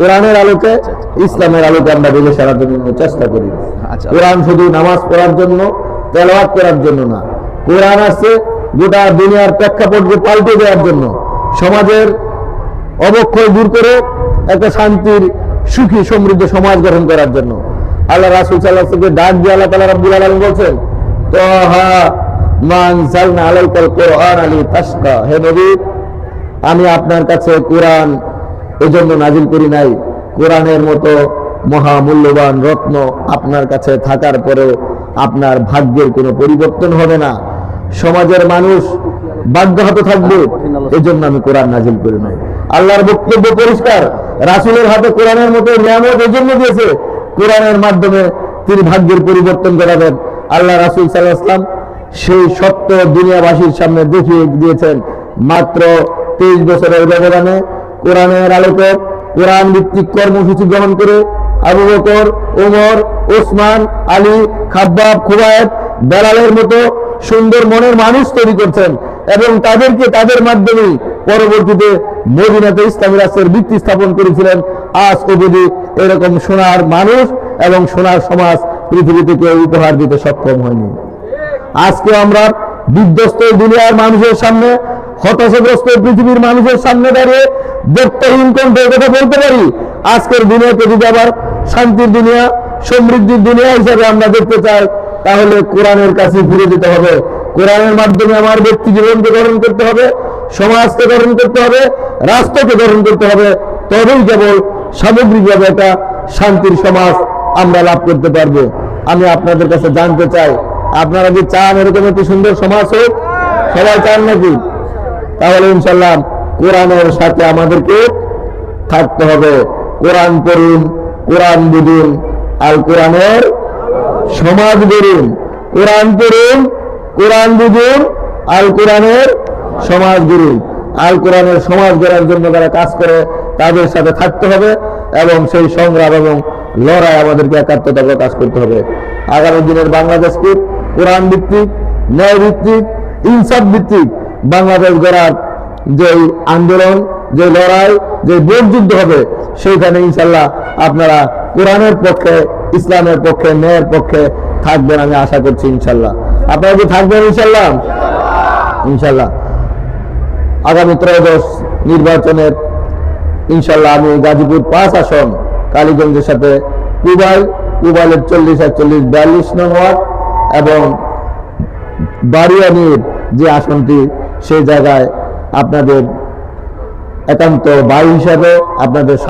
কোরআনের আলোকে, ইসলামের আলোকে আমরা বেঁচে সারার জন্য চেষ্টা করি। কোরআন শুধু নামাজ পড়ার জন্য, তেলাওয়াত করার জন্য না, কোরআন আসছে গোটা দুনিয়ার প্রেক্ষাপটকে পাল্টে দেওয়ার জন্য, সমাজের অবক্ষয় দূর করে একটা শান্তির, সুখী, সমৃদ্ধ সমাজ গঠন করার জন্য। আল্লাহ রাসূল সাল্লাল্লাহু আলাইহি ওয়াসাল্লামকে ডাক দিয়ে আল্লাহ তাআলা রাব্বুল আলামিন বলছেন, তাহা মা আনজালনা আলাইকাল কুরআনা লিতাশকা, হে নবী, আমি আপনার কাছে কোরআন এজন্য নাজিল করি নাই, কোরআনের মতো মহামূল্যবান রত্ন আপনার কাছে থাকার পরেও আপনার ভাগ্যের কোনো পরিবর্তন হবে না, সমাজের মানুষ ভাগ্যহত থাকবে, এজন্য আমি কোরআন নাজিল করি নাই। আল্লাহর বক্তব্য পরিষ্কার, রাসূলের হাতে কোরআনের মতো নিয়ামত এজন্য দিয়েছে, কোরআনের মাধ্যমে তিনি ভাগ্যের পরিবর্তন করাবেন। আল্লাহ রাসূল সাল্লাল্লাহু আলাইহি ওয়াসাল্লাম সেই সত্য দুনিয়াবাসীর সামনে দেখিয়ে দিয়েছেন। মাত্র 23 বছরের ব্যবধানে কোরআনের আলোকে কোরআন ভিত্তিক কর্মসূচি গ্রহণ করে আবু বকর, ওমর, ওসমান, আলী, খাব্বাব, খুবাইব, বেলালের মতো সুন্দর মনের মানুষ তৈরি করছেন এবং তাদেরকে তাদের মাধ্যমে পরবর্তীতে মদিনাতে ইসলামী রাষ্ট্রের ভিত্তি স্থাপন করেছিলেন। আজ অবধি এরকম সোনার মানুষ এবং সোনার সমাজ পৃথিবীতে কেউ উপহার দিতে সক্ষম হয়নি। আজকে আমরা বিধ্বস্ত দুনিয়ার মানুষের সামনে, হতাশাগ্রস্ত পৃথিবীর মানুষের সামনে দাঁড়িয়ে বক্তহীন কণ্ঠে কথা বলতে পারি। আজকের দুনিয়াকে যদি আবার শান্তির দুনিয়া, সমৃদ্ধির দুনিয়া হিসাবে আমরা দেখতে চাই, তাহলে কোরআনের কাছে ফিরে যেতে হবে। কোরআনের মাধ্যমে আমার ব্যক্তি জীবনকে গঠন করতে হবে, সমাজকে গঠন করতে হবে, রাষ্ট্রকে গঠন করতে হবে। তবেই কেবল সামগ্রিকভাবে একটা শান্তির সমাজ আমরা লাভ করতে পারবো। আমি আপনাদের কাছে জানতে চাই, আপনারা কি চান এরকম একটি সুন্দর সমাজ হোক? সবাই চান নাকি? তাহলে ইনশাল্লাহ কোরআনের সাথে আমাদেরকে থাকতে হবে। কোরআন পড়ুন, কোরআন বুঝুন, আল কোরআনের সমাজ গড়ুন। কোরআন পড়ুন, কোরআন বুঝুন, আল কোরআনের সমাজ গড়ুন। আল কোরআনের সমাজ গড়ার জন্য যারা কাজ করে তাদের সাথে থাকতে হবে এবং সেই সংগ্রাম এবং লড়াই আমাদেরকে একাত্মতা প্রকাশ করতে হবে। আগামী দিনের বাংলাদেশকে কোরআন ভিত্তিক, ন্যায় ভিত্তিক, ইনসাফ ভিত্তিক বাংলাদেশ গড়ার যে আন্দোলন, যে লড়াই, যে ভোট যুদ্ধ হবে, সেইখানে ইনশাল্লাহ আপনারা কোরআনের পক্ষে, ইসলামের পক্ষে, ন্যায়ের পক্ষে থাকবেন আমি আশা করছি। ইনশাল্লাহ আপনারা কি থাকবেন? ইনশাল্লাহ ইনশাল্লাহ আগামী ত্রয়োদশ নির্বাচনের ইনশাল্লাহ আমি গাজীপুর 5 আসন, কালীগঞ্জের সাথে পুবাইলের 40-41-42 নং ওয়ার্ড এবং বাড়িয়ানির যে আসনটি, সেই জায়গায় আপনাদের একান্ত ভাই হিসাবে আপনাদের